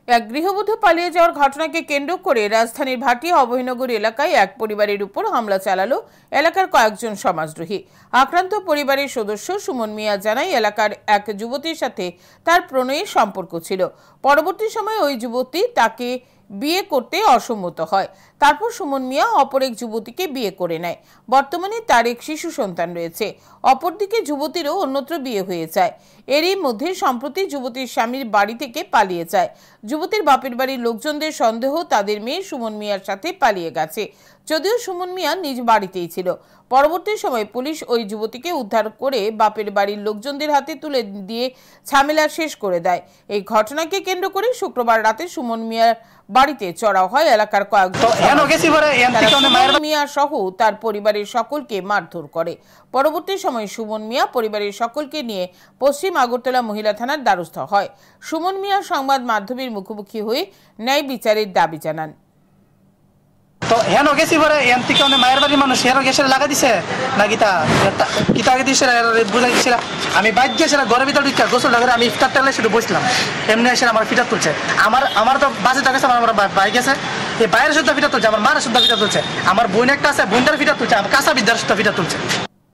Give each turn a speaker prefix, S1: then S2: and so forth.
S1: এক গৃহবধূ পালিয়ে যাওয়ার ঘটনাকে কেন্দ্র করে রাজধানীর ভাটিয়া অভয়নগর এলাকায় এক পরিবারের উপর হামলা চালালো এলাকার কয়েকজন সমাজদ্রোহী। আক্রান্ত পরিবারের সদস্য সুমন মিয়া জানায়, এলাকার এক যুবতীর সাথে তার প্রণয়ের সম্পর্ক ছিল। পরবর্তী সময়ে ওই যুবতী তাকে বিয়ে করতে অসম্মত হয়। তারপর সুমন মিয়া অপর এক যুবতীকে বিয়ে করে নেয়। বর্তমানে তার এক শিশু সন্তান রয়েছে। অপরদিকে যুবতীরও অন্যত্র বিয়ে হয়ে যায়। এরই মধ্যে সম্প্রতি যুবতীর স্বামীর বাড়ি থেকে পালিয়ে যায়। যুবতীর বাপের বাড়ির লোকজনদের সন্দেহ তাদের মেয়ে সুমন মিয়ার সাথে পালিয়ে গেছে, যদিও সুমন মিয়া নিজ বাড়িতেই ছিল। পরবর্তী সময়ে পুলিশ ওই যুবতীকে উদ্ধার করে বাপের বাড়ির লোকজনদের হাতে তুলে দিয়ে ঝামেলা শেষ করে দেয়। এই ঘটনাকে কেন্দ্র করে শুক্রবার রাতে সুমন মিয়ার বাড়িতে চড়াও হয় এলাকার কয়েকজন মিয়া সহ তার পরিবারের সকলকে মারধর করে। পরবর্তী সময়ে সুমন মিয়া পরিবারের সকলকে নিয়ে পশ্চিম আগরতলা মহিলা থানার দ্বারস্থ হয়। সুমন মিয়া সংবাদ মাধ্যমের মুখোমুখি হয়ে ন্যায় বিচারের দাবি জানান।
S2: তো হেন গেছি পরে এন থেকে মায়ের বাড়ির মানুষ হেন গেছে লাগা দিছে না গীতা গীতা আগে দিয়েছে বুঝাই দিয়েছিল। আমি বাইক গিয়েছিলাম ঘরের ভিতরে গোসল করে আমি ইফতার টেলে শুধু বসলাম, এমনি এসে আমার ফিটার তুলছে। আমার তো বাসে টাকা আমার বাইক আছে, এই বাইরের শুদ্ধ ফিটার তুলছে, আমার মায়ের শুদ্ধ ফিটার তুলছে, আমার বোন একটা আছে বোনটার ফিটার তুলছে, আমার কাঁচা বিদ্যার শুদ্ধ ফিটার তুলছে।